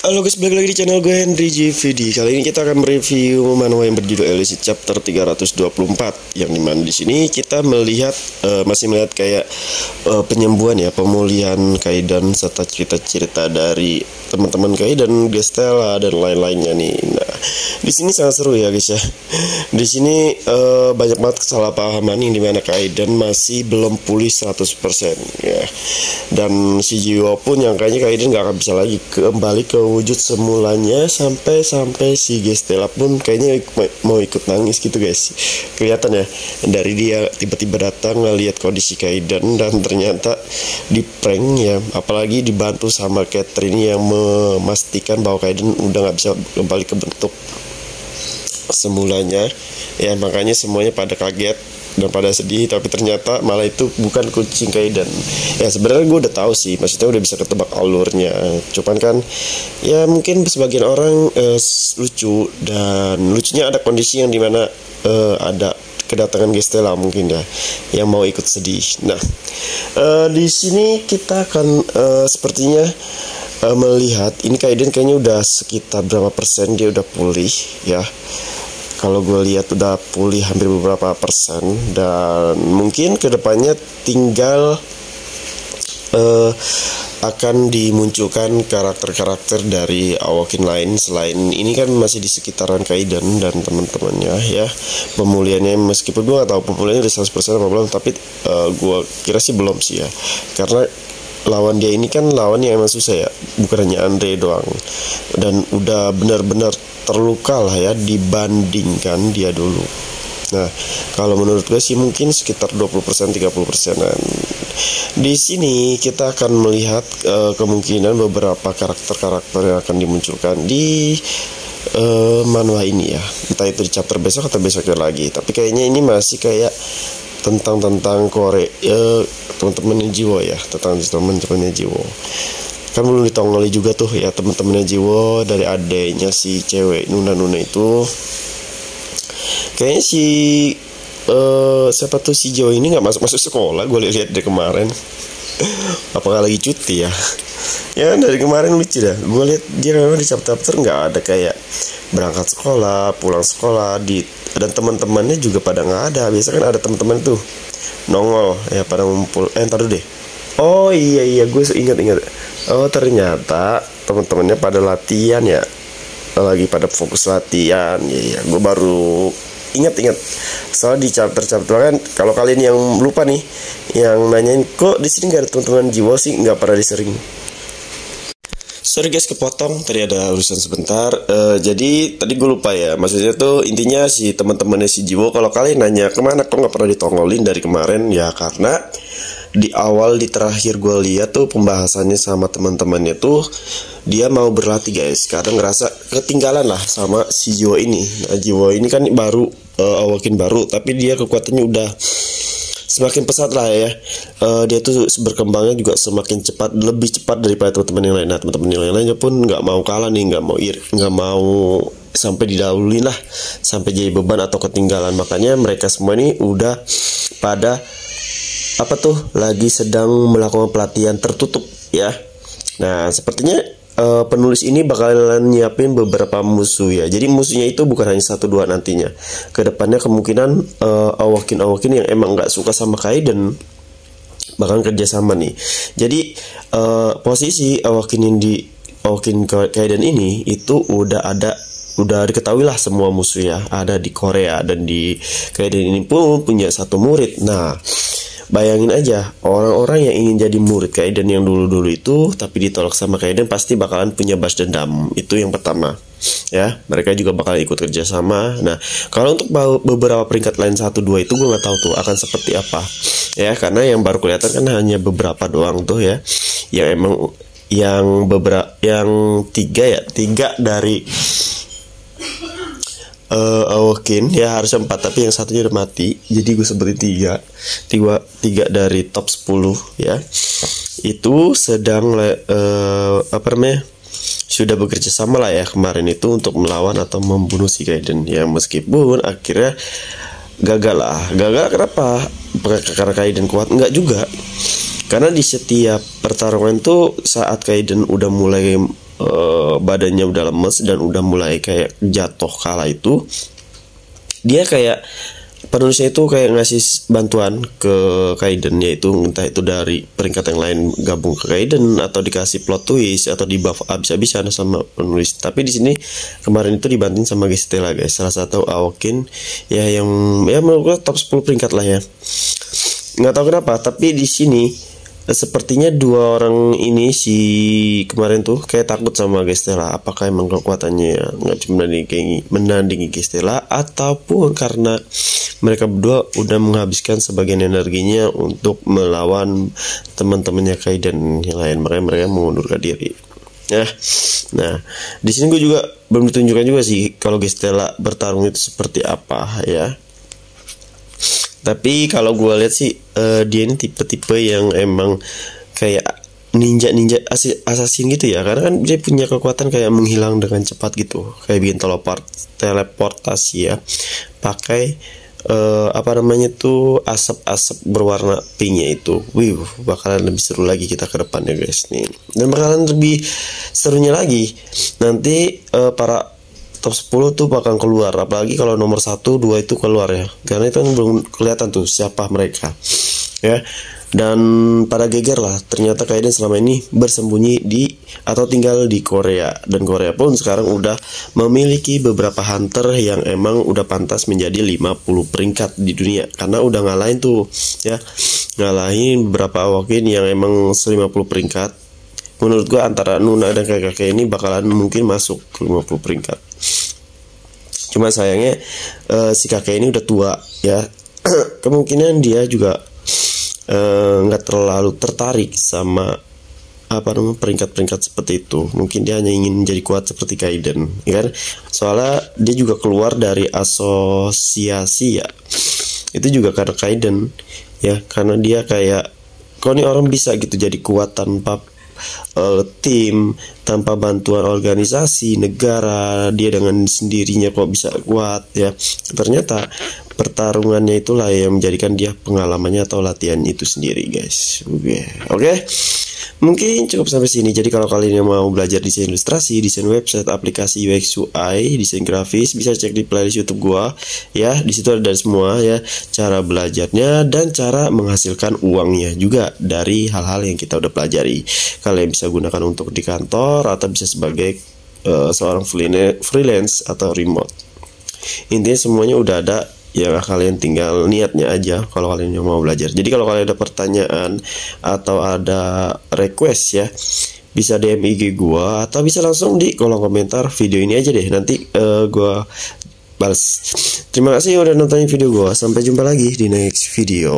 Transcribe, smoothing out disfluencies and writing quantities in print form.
Halo guys, balik lagi di channel gue Henry JVD. Kali ini kita akan mereview manhwa yang berjudul Elise chapter 324. Yang dimana di sini kita masih melihat kayak penyembuhan ya, pemulihan Kaidan serta cerita-cerita dari teman-teman Kaidan, Gestella dan lain-lainnya nih. Nah, di sini sangat seru ya guys ya. Di sini banyak banget kesalahpahaman yang dimana Kaidan masih belum pulih 100% ya. Dan si Jiwo pun yang kayaknya Kaidan gak akan bisa lagi kembali ke wujud semulanya sampai si Gestella pun kayaknya mau ikut nangis gitu guys. Kelihatan ya dari dia tiba-tiba datang ngelihat kondisi Kaidan dan ternyata di prank ya, apalagi dibantu sama Catherine yang memastikan bahwa Kaidan udah nggak bisa kembali ke bentuk semulanya ya. Makanya semuanya pada kaget dan pada sedih, tapi ternyata malah itu bukan kucing Kaidan. Ya sebenarnya gue udah tahu sih, maksudnya udah bisa ketebak alurnya. Cuman kan ya mungkin sebagian orang lucu, dan lucunya ada kondisi yang dimana ada kedatangan Gestella mungkin ya yang mau ikut sedih. Nah di sini kita akan sepertinya melihat ini Kaidan kayaknya udah sekitar berapa persen dia udah pulih ya. Kalau gue lihat udah pulih hampir beberapa persen, dan mungkin kedepannya tinggal akan dimunculkan karakter-karakter dari Awoken lain selain ini kan masih di sekitaran Kaidan dan teman-temannya ya. Pemulihannya meskipun gue gak tahu pemulihannya udah 100% apa belum, tapi gue kira sih belum sih ya, karena lawan dia ini kan lawan yang emang susah ya, bukan hanya Andre doang, dan udah benar-benar terluka lah ya dibandingkan dia dulu. Nah, kalau menurut gue sih mungkin sekitar 20% 30%-an. Di sini kita akan melihat kemungkinan beberapa karakter-karakter yang akan dimunculkan di manhwa ini ya. Entah itu di chapter besok atau besoknya lagi. Tapi kayaknya ini masih kayak tentang Korea teman-temannya Jiwo ya, tentang teman-temannya Jiwo. Kan belum ditongoli juga tuh ya teman-temannya Jiwo dari adeknya si cewek Nuna itu. Kayaknya si siapa tuh si Jiwo ini nggak masuk sekolah, gue lihat dari kemarin. Apakah lagi cuti ya? Ya dari kemarin lucu dah. Gue lihat dia memang di chapter nggak ada kayak berangkat sekolah, pulang sekolah, dan teman-temannya juga pada nggak ada. Biasa kan ada teman-teman tuh nongol ya pada ngumpul. Ntar dulu deh. Oh iya gue ingat. Oh ternyata teman-temannya pada latihan ya, lagi pada fokus latihan. Iya gue baru ingat. Soalnya di chapter kan, kalau kalian yang lupa nih, yang nanyain kok di sini nggak ada teman-teman Jiwo sih, nggak pernah disering. Sorry guys kepotong, tadi ada urusan sebentar. Jadi tadi gue lupa ya, maksudnya tuh intinya si teman-temannya si Jiwo, kalau kalian nanya kemana kok nggak pernah ditongolin dari kemarin ya, karena di terakhir gue lihat tuh pembahasannya sama teman-temannya tuh dia mau berlatih guys, kadang ngerasa ketinggalan lah sama si Jiwo ini. Nah Jiwo ini kan baru Awoken baru, tapi dia kekuatannya udah semakin pesat lah ya. Dia tuh berkembangnya juga semakin cepat, lebih cepat daripada teman-teman yang lain. Nah teman-teman yang lainnya pun nggak mau kalah nih, nggak mau sampai didahuluin lah, sampai jadi beban atau ketinggalan. Makanya mereka semua ini udah pada lagi sedang melakukan pelatihan tertutup ya. Nah sepertinya penulis ini bakalan nyiapin beberapa musuh ya. Jadi musuhnya itu bukan hanya 1-2 nantinya. Kedepannya kemungkinan Awoken yang emang nggak suka sama Kaidan bakalan kerjasama nih. Jadi posisi Awoken Kaidan ini itu udah diketahui lah semua musuh ya, ada di Korea, dan di Kaidan ini pun punya satu murid. Nah bayangin aja, orang-orang yang ingin jadi murid Kaidan yang dulu-dulu itu tapi ditolak sama Kaidan pasti bakalan punya balas dendam. Itu yang pertama ya, mereka juga bakal ikut kerjasama. Nah kalau untuk beberapa peringkat lain 1-2 itu gue nggak tahu tuh akan seperti apa ya, karena yang baru kelihatan kan hanya beberapa doang tuh ya, yang emang yang tiga dari Awoken ya, harusnya 4 tapi yang satunya udah mati, jadi gue sebutin 3 dari top 10 ya, itu sedang sudah bekerja sama lah ya kemarin itu untuk melawan atau membunuh si Kaidan ya. Meskipun akhirnya gagal kenapa? Karena Kaidan kuat? Enggak juga, Karena di setiap pertarungan tuh saat Kaidan udah mulai badannya udah lemes dan udah mulai kayak jatuh kala itu, dia kayak penulisnya itu kayak ngasih bantuan ke Kaiden, yaitu entah itu dari peringkat yang lain gabung ke Kaiden atau dikasih plot twist atau di buff abis-abisan sama penulis. Tapi di sini kemarin itu dibantuin sama Gestella guys, salah satu Awokin ya yang ya menurut gue top 10 peringkat lah ya. Nggak tahu kenapa, tapi di sini sepertinya dua orang ini si kemarin tuh kayak takut sama Gestella. Apakah emang kekuatannya nggak cuma menandingi Gestella, ataupun karena mereka berdua udah menghabiskan sebagian energinya untuk melawan teman-temannya Kaiden yang lain, makanya mereka mengundurkan diri. Nah, di sini gue juga belum ditunjukkan juga sih kalau Gestella bertarung itu seperti apa ya. Tapi kalau gue lihat sih dia ini tipe-tipe yang emang kayak ninja assassin gitu ya, karena kan dia punya kekuatan kayak menghilang dengan cepat gitu, kayak bikin teleportasi ya, pakai apa namanya tuh asap-asap berwarna pinknya itu. Bakalan lebih seru lagi kita ke depannya guys nih, dan bakalan lebih serunya lagi nanti para top 10 tuh bakal keluar, apalagi kalau nomor 1, 2 itu keluar ya, karena itu kan belum kelihatan tuh siapa mereka ya. Dan pada geger lah, ternyata Kaiden selama ini bersembunyi di atau tinggal di Korea, dan Korea pun sekarang udah memiliki beberapa hunter yang emang udah pantas menjadi 50 peringkat di dunia, karena udah ngalahin tuh ya, ngalahin beberapa Awokin yang emang 50 peringkat. Menurut gua antara Nuna dan kakek ini bakalan mungkin masuk ke 50 peringkat. Cuma sayangnya si kakek ini udah tua ya. Kemungkinan dia juga nggak terlalu tertarik sama apa namanya peringkat-peringkat seperti itu. Mungkin dia hanya ingin menjadi kuat seperti Kaiden, ya kan? Soalnya dia juga keluar dari asosiasi ya. Itu juga karena Kaiden ya, karena dia kayak kok nih orang bisa gitu jadi kuat tanpa tim, tanpa bantuan organisasi negara, dia dengan sendirinya kok bisa kuat ya. Ternyata pertarungannya itulah yang menjadikan dia pengalamannya atau latihan itu sendiri guys. Oke. Mungkin cukup sampai sini. Jadi kalau kalian yang mau belajar desain ilustrasi, desain website, aplikasi UX UI, desain grafis, bisa cek di playlist YouTube gua ya. Di situ ada semua ya, cara belajarnya dan cara menghasilkan uangnya juga dari hal-hal yang kita udah pelajari. Kalian bisa gunakan untuk di kantor atau bisa sebagai seorang freelance atau remote. Intinya semuanya udah ada. Ya kalian tinggal niatnya aja kalau kalian yang mau belajar. Jadi kalau kalian ada pertanyaan atau ada request ya, bisa DM IG gua atau bisa langsung di kolom komentar video ini aja deh. Nanti gua balas. Terima kasih udah nontonin video gua. Sampai jumpa lagi di next video.